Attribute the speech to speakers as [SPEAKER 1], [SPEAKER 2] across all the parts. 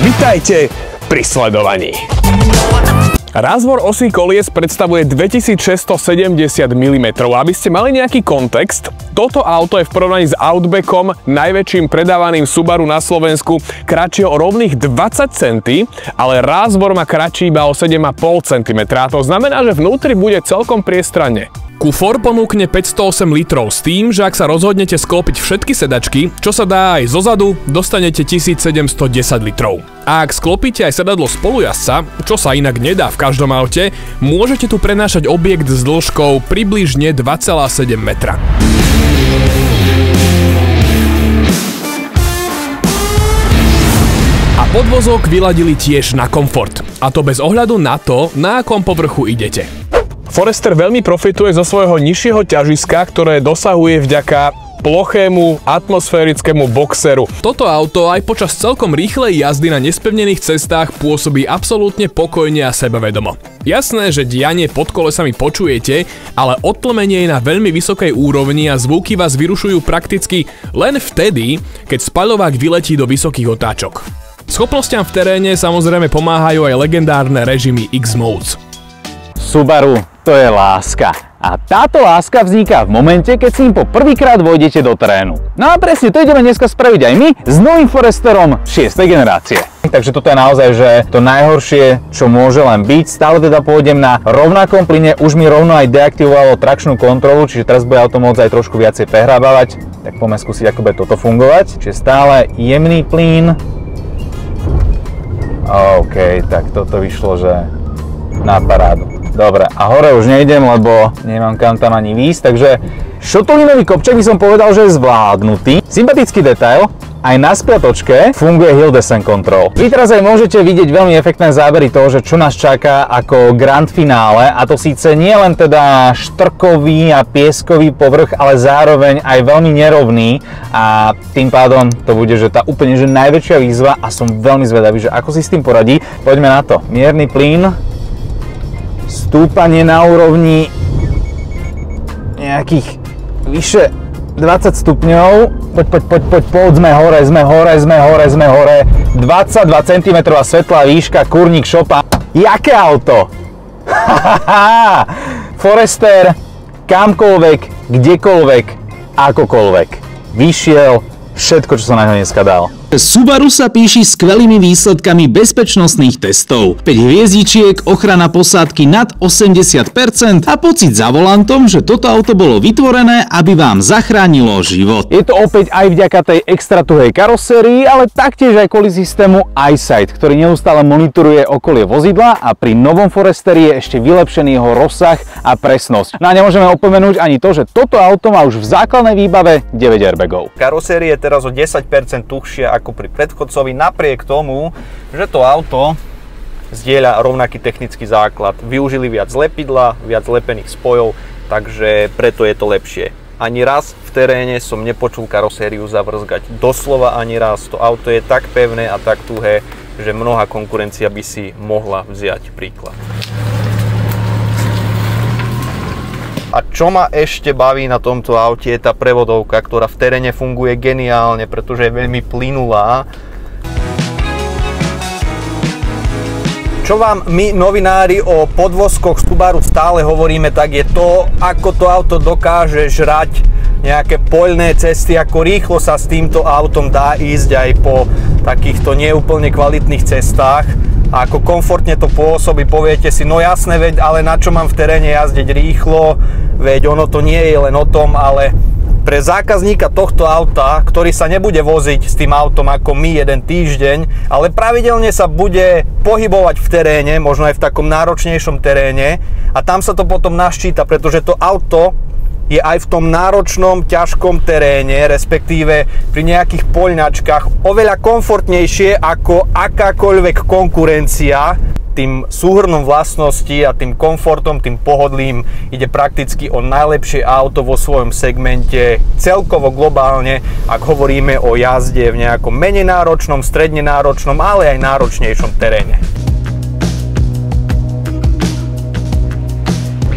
[SPEAKER 1] Vitajte pri sledovaní. Rázvor osí kolies predstavuje 2670 mm. Aby ste mali nejaký kontext, toto auto je v porovnaní s Outbackom, najväčším predávaným Subaru na Slovensku, kratšie o rovných 20 cm, ale rázvor má kratší iba o 7,5 cm. To znamená, že vnútri bude celkom priestranne. Kufor ponúkne 508 litrov s tým, že ak sa rozhodnete sklopiť všetky sedačky, čo sa dá aj zozadu, dostanete 1710 litrov. A ak sklopíte aj sedadlo spolujazca, čo sa inak nedá v každom aute, môžete tu prenášať objekt s dĺžkou približne 2,7 metra. A podvozok vyladili tiež na komfort. A to bez ohľadu na to, na akom povrchu idete. Forester veľmi profituje zo svojho nižšieho ťažiska, ktoré dosahuje vďaka plochému atmosférickému boxeru. Toto auto aj počas celkom rýchlej jazdy na nespevnených cestách pôsobí absolútne pokojne a sebavedomo. Jasné, že dianie pod kolesami počujete, ale odtlmenie je na veľmi vysokej úrovni a zvuky vás vyrušujú prakticky len vtedy, keď spaľovák vyletí do vysokých otáčok. Schopnostiam v teréne samozrejme pomáhajú aj legendárne režimy X-Modes.
[SPEAKER 2] Subaru, to je láska. A táto láska vzniká v momente, keď si im po prvýkrát vojdete do terénu. No a presne to ideme dneska spraviť aj my s novým Foresterom 6. generácie. Takže toto je naozaj že to najhoršie, čo môže len byť. Stále teda pôjdem na rovnakom plyne, už mi rovno aj deaktivovalo trakčnú kontrolu, čiže teraz bude auto môcť aj trošku viacej prehrábavať. Tak poďme skúsiť, ako bude toto fungovať. Čiže stále jemný plyn. OK, tak toto vyšlo, že na parádu. Dobre, a hore už nejdem, lebo nemám kam tam ani výjsť, takže šotolinový kopček by som povedal, že je zvládnutý. Sympatický detail, aj na spiatočke funguje Hill Descent Control. Vy teraz aj môžete vidieť veľmi efektné zábery toho, že čo nás čaká ako grand finále, a to síce nie len teda štrkový a pieskový povrch, ale zároveň aj veľmi nerovný, a tým pádom to bude že tá úplne že najväčšia výzva a som veľmi zvedavý, že ako si s tým poradí. Poďme na to. Mierny plyn. Stúpanie na úrovni nejakých vyše 20 stupňov. Poď, sme hore. 22 cm svetlá výška, kurník šopa. Jaké auto? Forester, kamkoľvek, kdekoľvek, akokoľvek. Vyšiel všetko, čo sa na ňo dneska dal.
[SPEAKER 3] Subaru sa píši skvelými výsledkami bezpečnostných testov. 5 hviezdičiek, ochrana posádky nad 80% a pocit za volantom, že toto auto bolo vytvorené, aby vám zachránilo život.
[SPEAKER 2] Je to opäť aj vďaka tej extra tuhej karosérii, ale taktiež aj kvôli systému EyeSight, ktorý neustále monitoruje okolie vozidla, a pri novom Foresteri je ešte vylepšený jeho rozsah a presnosť. No a nemôžeme opomenúť ani to, že toto auto má už v základnej výbave 9 airbagov.
[SPEAKER 4] Karosérie je teraz o 10% tuhšia ako pri predchodcovi, napriek tomu, že to auto zdieľa rovnaký technický základ. Využili viac lepidla, viac lepených spojov, takže preto je to lepšie. Ani raz v teréne som nepočul karosériu zavrzgať. Doslova ani raz. To auto je tak pevné a tak tuhé, že mnohá konkurencia by si mohla vziať príklad. A čo ma ešte baví na tomto aute, je tá prevodovka, ktorá v teréne funguje geniálne, pretože je veľmi plynulá. Čo vám my, novinári, o podvozkoch Subaru stále hovoríme, tak je to, ako to auto dokáže žrať nejaké poľné cesty, ako rýchlo sa s týmto autom dá ísť aj po takýchto neúplne kvalitných cestách. A ako komfortne to pôsobí, poviete si, no jasné, veď, ale na čo mám v teréne jazdiť rýchlo, veď ono to nie je len o tom, ale pre zákazníka tohto auta, ktorý sa nebude voziť s tým autom ako my jeden týždeň, ale pravidelne sa bude pohybovať v teréne, možno aj v takom náročnejšom teréne, a tam sa to potom naščíta, pretože to auto je aj v tom náročnom, ťažkom teréne, respektíve pri nejakých poľňačkách oveľa komfortnejšie ako akákoľvek konkurencia. Tým súhrnom vlastnosti a tým komfortom, tým pohodlím ide prakticky o najlepšie auto vo svojom segmente celkovo globálne, ak hovoríme o jazde v nejakom menej náročnom, stredne náročnom, ale aj náročnejšom teréne.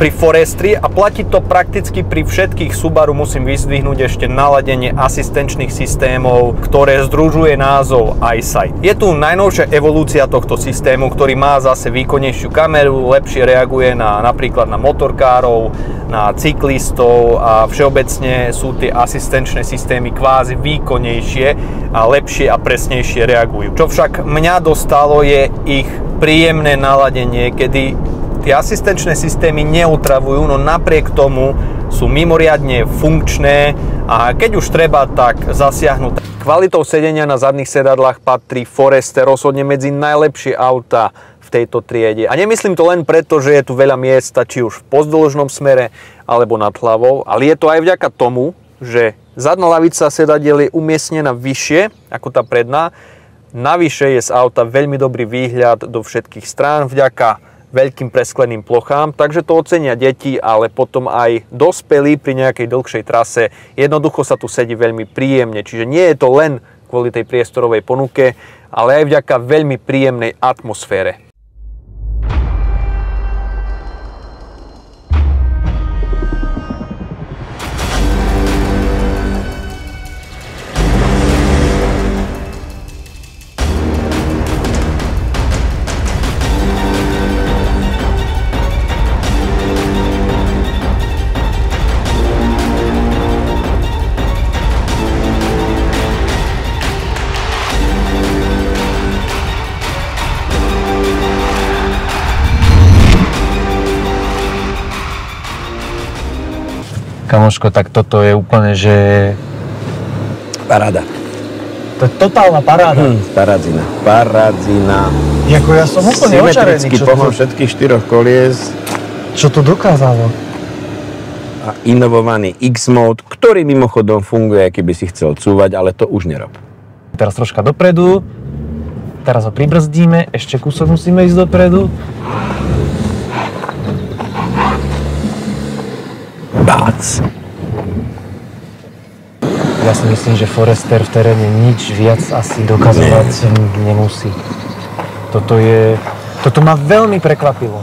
[SPEAKER 4] pri Forestri a platí to prakticky pri všetkých Subaru. Musím vyzdvihnúť ešte naladenie asistenčných systémov, ktoré združuje názov EyeSight. Je tu najnovšia evolúcia tohto systému, ktorý má zase výkonnejšiu kameru, lepšie reaguje napríklad na motorkárov, na cyklistov a všeobecne sú tie asistenčné systémy kvázi výkonnejšie a lepšie a presnejšie reagujú. Čo však mňa dostalo je ich príjemné naladenie, kedy tie asistenčné systémy neutravujú, no napriek tomu sú mimoriadne funkčné a keď už treba, tak zasiahnu. Kvalitou sedenia na zadných sedadlách patrí Forester rozhodne medzi najlepšie autá v tejto triede. A nemyslím to len preto, že je tu veľa miesta, či už v pozdĺžnom smere alebo nad hlavou, ale je to aj vďaka tomu, že zadná lavica sedadiel je umiestnená vyššie ako tá predná. Navyše je z auta veľmi dobrý výhľad do všetkých strán vďaka veľkým preskleným plochám, takže to ocenia deti, ale potom aj dospelí pri nejakej dlhšej trase. Jednoducho sa tu sedí veľmi príjemne, čiže nie je to len kvôli tej priestorovej ponuke, ale aj vďaka veľmi príjemnej atmosfére.
[SPEAKER 2] Kamoško, tak toto je úplne, že...
[SPEAKER 5] Paráda.
[SPEAKER 2] To je totálna paráda.
[SPEAKER 5] Paradzina.
[SPEAKER 2] Jako ja som úplne očarený.
[SPEAKER 5] Symetrický pohon všetkých 4 kolies.
[SPEAKER 2] Čo to dokázalo?
[SPEAKER 5] A inovovaný X-Mode, ktorý mimochodom funguje, keby si chcel cúvať, ale to už nerob.
[SPEAKER 2] Teraz troška dopredu. Teraz ho pribrzdíme. Ešte kúsok musíme ísť dopredu.
[SPEAKER 5] Bác.
[SPEAKER 2] Ja si myslím, že Forester v teréne nič viac asi dokazovať nemusí. Toto ma veľmi prekvapilo.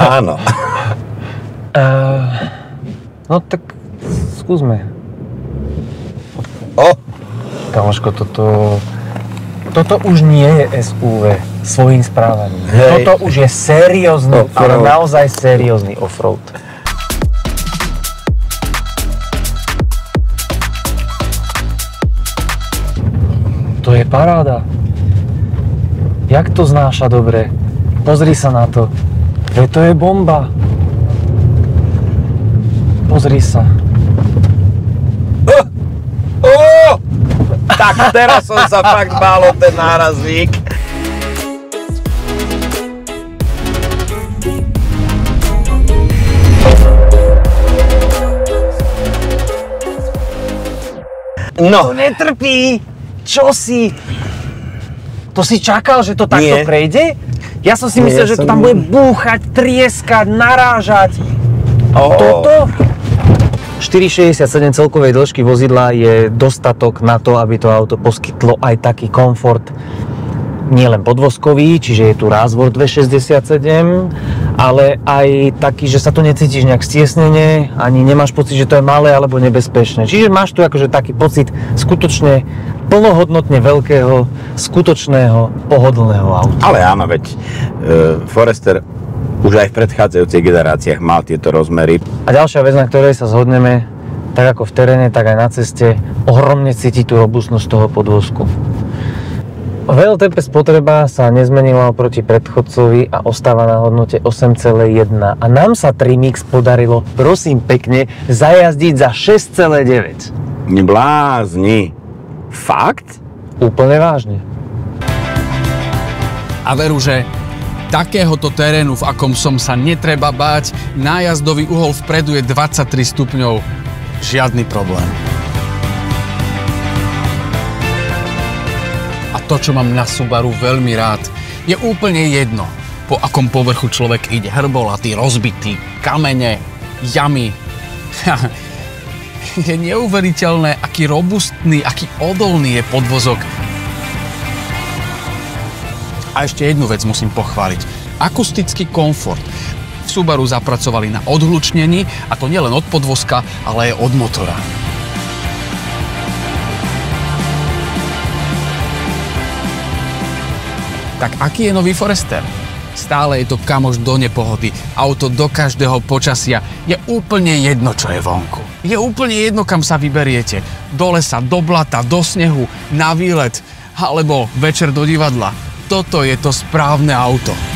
[SPEAKER 5] Áno.
[SPEAKER 2] No tak skúsme. Kamoško, toto už nie je SUV svojím správaním.
[SPEAKER 5] Hej.
[SPEAKER 2] Toto už je seriózny, ale naozaj seriózny offroad. To je paráda. Jak to znáša dobre? Pozri sa na to. Veď to je bomba. Pozri sa.
[SPEAKER 5] Tak teraz som sa fakt bál o ten nárazník. No.
[SPEAKER 2] To netrpí. Čo si? To si čakal, že to takto prejde? Ja som si myslel, že to tam bude búchať, trieskať, narážať. Toto? 4,67 celkovej dĺžky vozidla je dostatok na to, aby to auto poskytlo aj taký komfort. Nie len podvozkový, čiže je tu rázvor 2,67, ale aj taký, že sa tu necítiš nejak stiesnene, ani nemáš pocit, že to je malé alebo nebezpečné. Čiže máš tu akože taký pocit skutočne plnohodnotne veľkého, skutočného, pohodlného auta.
[SPEAKER 5] Ale áno, veď Forester už aj v predchádzajúcich generáciích mal tieto rozmery.
[SPEAKER 2] A ďalšia vec, na ktorej sa zhodneme, tak ako v teréne, tak aj na ceste, ohromne cíti tú robustnosť toho podvozku. VLTP spotreba sa nezmenila oproti predchodcovi a ostáva na hodnote 8,1 a nám sa Trimix podarilo, prosím pekne, zajazdiť za 6,9.
[SPEAKER 5] Neblázni. Fakt?
[SPEAKER 2] Úplne vážne.
[SPEAKER 6] A veru, že takéhoto terénu, v akom som sa netreba báť, nájazdový uhol vpredu je 23 stupňov. Žiadny problém. A to, čo mám na Subaru veľmi rád, je úplne jedno, po akom povrchu človek ide. Hrbolatý, rozbitý, kamene, jamy. Je neuveriteľné, aký robustný, aký odolný je podvozok. A ešte jednu vec musím pochváliť. Akustický komfort. V Subaru zapracovali na odhlučnení, a to nielen od podvozka, ale aj od motora. Tak aký je nový Forester? Stále je to kamoš do nepohody. Auto do každého počasia. Je úplne jedno, čo je vonku. Je úplne jedno, kam sa vyberiete. Do lesa, do blata, do snehu, na výlet, alebo večer do divadla. Toto je to správne auto.